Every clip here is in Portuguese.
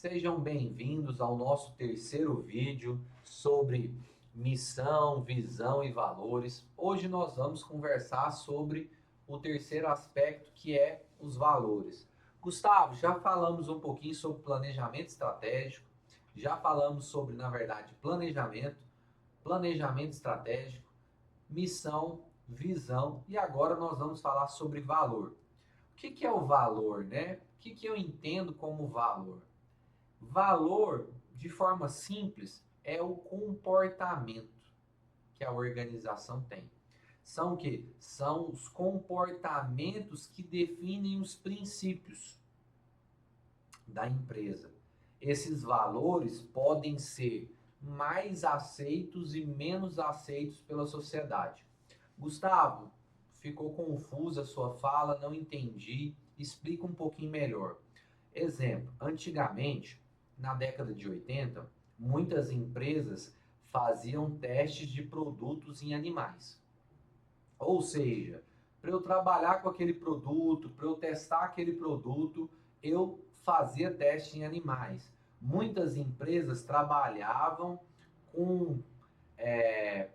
Sejam bem-vindos ao nosso terceiro vídeo sobre missão, visão e valores. Hoje nós vamos conversar sobre o terceiro aspecto, que é os valores. Gustavo, já falamos um pouquinho sobre planejamento estratégico, já falamos sobre, na verdade, planejamento estratégico, missão, visão e agora nós vamos falar sobre valor. O que é o valor, né? O que eu entendo como valor? Valor, de forma simples, é o comportamento que a organização tem. São o quê? São os comportamentos que definem os princípios da empresa. Esses valores podem ser mais aceitos e menos aceitos pela sociedade. Gustavo, ficou confusa a sua fala, não entendi. Explica um pouquinho melhor. Exemplo, antigamente, na década de 80, muitas empresas faziam testes de produtos em animais. Ou seja, para eu trabalhar com aquele produto, para eu testar aquele produto, eu fazia teste em animais. Muitas empresas trabalhavam com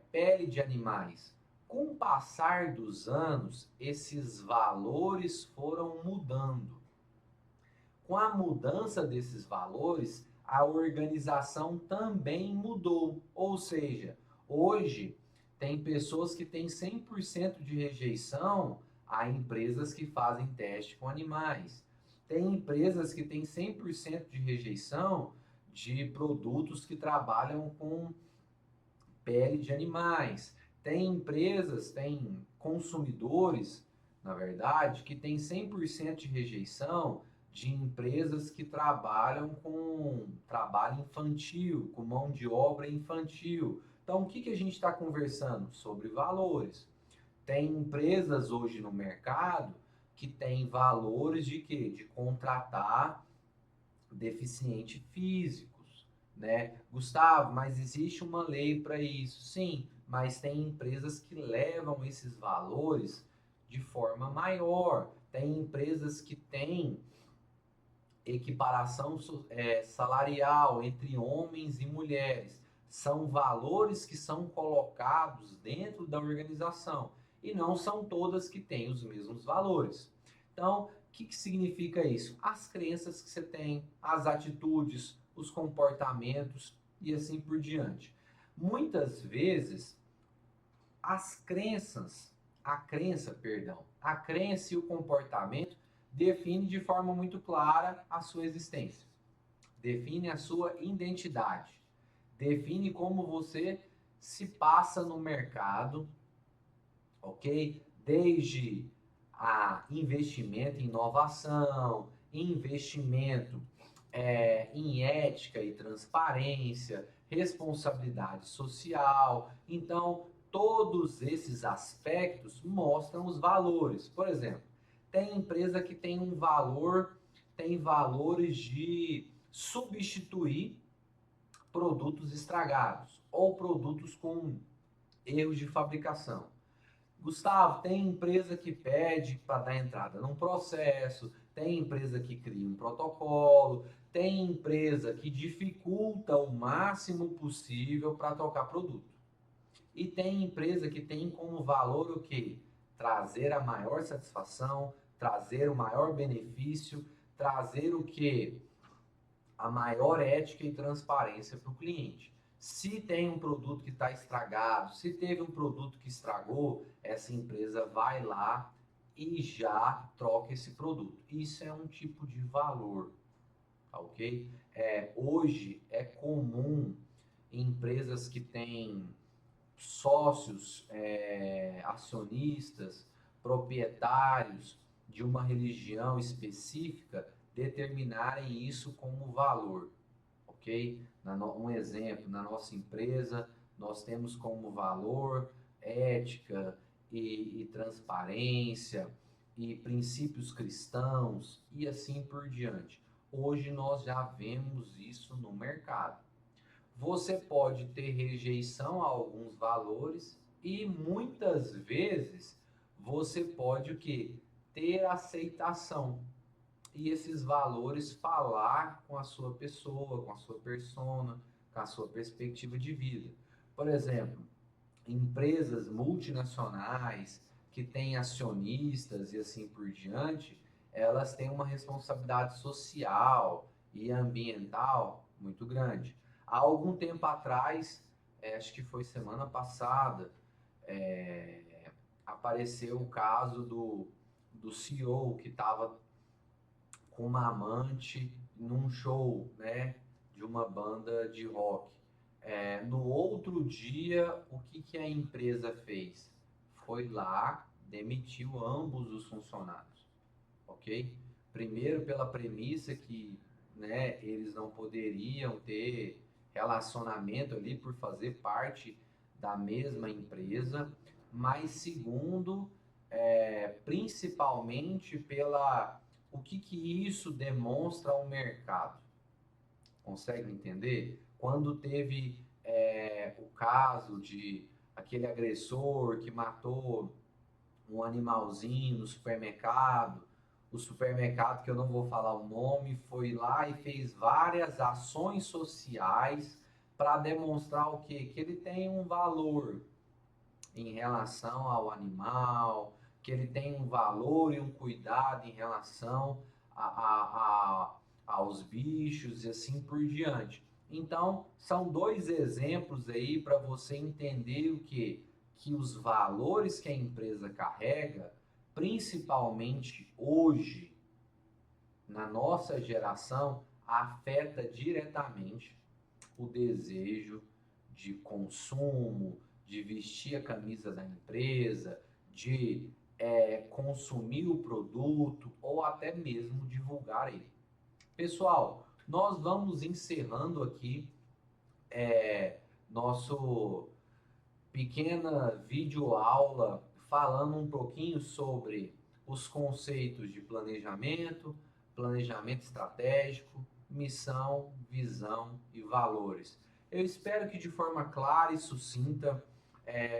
pele de animais. Com o passar dos anos, esses valores foram mudando. Com a mudança desses valores, a organização também mudou. Ou seja, hoje tem pessoas que têm 100% de rejeição a empresas que fazem teste com animais. Tem empresas que têm 100% de rejeição de produtos que trabalham com pele de animais. Tem empresas, tem consumidores, na verdade, que têm 100% de rejeição de empresas que trabalham com trabalho infantil, com mão de obra infantil. Então, o que a gente está conversando? Sobre valores. Tem empresas hoje no mercado que têm valores de quê? De contratar deficientes físicos, né? Gustavo, mas existe uma lei para isso? Sim, mas tem empresas que levam esses valores de forma maior. Tem empresas que têm equiparação salarial entre homens e mulheres. São valores que são colocados dentro da organização e não são todas que têm os mesmos valores. Então, o que significa isso? As crenças que você tem, as atitudes, os comportamentos e assim por diante. Muitas vezes, a crença e o comportamento define de forma muito clara a sua existência, define a sua identidade, define como você se passa no mercado, ok? Desde a investimento em inovação, investimento em ética e transparência, responsabilidade social. Então, todos esses aspectos mostram os valores. Por exemplo, tem empresa que tem um valor, tem valores de substituir produtos estragados ou produtos com erros de fabricação. Gustavo, tem empresa que pede para dar entrada num processo, tem empresa que cria um protocolo, tem empresa que dificulta o máximo possível para tocar produto. E tem empresa que tem como valor o quê? Trazer a maior satisfação, trazer o maior benefício, trazer o quê? A maior ética e transparência para o cliente. Se tem um produto que está estragado, se teve um produto que estragou, essa empresa vai lá e já troca esse produto. Isso é um tipo de valor, tá ok? Hoje é comum em empresas que têm sócios, acionistas, proprietários de uma religião específica determinarem isso como valor, ok? Um exemplo, na nossa empresa, nós temos como valor ética e transparência e princípios cristãos e assim por diante. Hoje nós já vemos isso no mercado. Você pode ter rejeição a alguns valores e muitas vezes você pode o quê? Ter aceitação. e esses valores falar com a sua pessoa, com a sua persona, com a sua perspectiva de vida. Por exemplo, empresas multinacionais que têm acionistas e assim por diante, elas têm uma responsabilidade social e ambiental muito grande. Há algum tempo atrás, acho que foi semana passada, é, apareceu o caso do CEO que estava com uma amante num show, né, de uma banda de rock. No outro dia, o que, que a empresa fez? Foi lá, demitiu ambos os funcionários, ok? Primeiro pela premissa que, né, eles não poderiam ter relacionamento ali por fazer parte da mesma empresa, mas segundo, principalmente pela o que, que isso demonstra ao mercado. Consegue entender? Quando teve o caso de aquele agressor que matou um animalzinho no supermercado, o supermercado, que eu não vou falar o nome, foi lá e fez várias ações sociais para demonstrar o quê? Que ele tem um valor em relação ao animal, que ele tem um valor e um cuidado em relação aos bichos e assim por diante. Então, são dois exemplos aí para você entender o que os valores que a empresa carrega, principalmente hoje, na nossa geração, afeta diretamente o desejo de consumo, de vestir a camisa da empresa, de consumir o produto ou até mesmo divulgar ele. Pessoal, nós vamos encerrando aqui nosso pequena videoaula falando um pouquinho sobre os conceitos de planejamento, planejamento estratégico, missão, visão e valores. Eu espero que de forma clara e sucinta,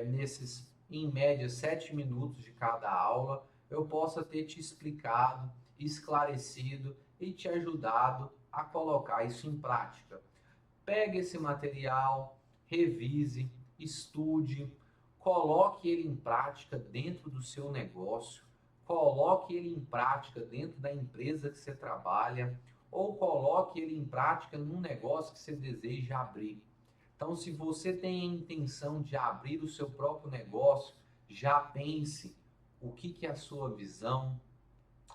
nesses em média 7 minutos de cada aula, eu possa ter te explicado, esclarecido e te ajudado a colocar isso em prática. Pegue esse material, revise, estude, coloque ele em prática dentro do seu negócio, coloque ele em prática dentro da empresa que você trabalha, ou coloque ele em prática num negócio que você deseja abrir. Então, se você tem a intenção de abrir o seu próprio negócio, já pense o que, que é a sua visão,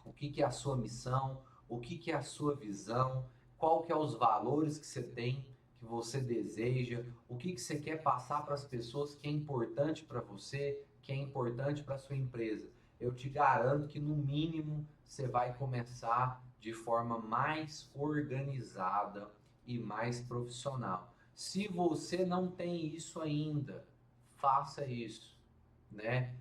o que, que é a sua missão, o que, que é a sua visão, qual que é os valores que você tem, que você deseja, o que, que você quer passar para as pessoas que é importante para você, que é importante para a sua empresa. Eu te garanto que no mínimo você vai começar de forma mais organizada e mais profissional. Se você não tem isso ainda, faça isso, né?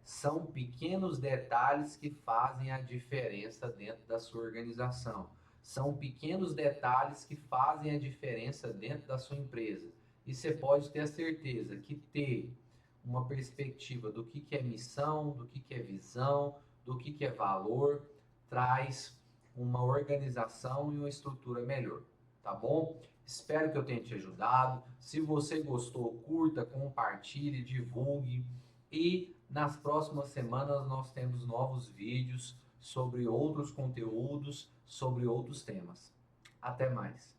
São pequenos detalhes que fazem a diferença dentro da sua organização. São pequenos detalhes que fazem a diferença dentro da sua empresa. E você pode ter a certeza que ter uma perspectiva do que é missão, do que é visão, do que é valor, traz uma organização e uma estrutura melhor, tá bom? Espero que eu tenha te ajudado. Se você gostou, curta, compartilhe, divulgue. E nas próximas semanas nós temos novos vídeos sobre outros conteúdos, sobre outros temas. Até mais!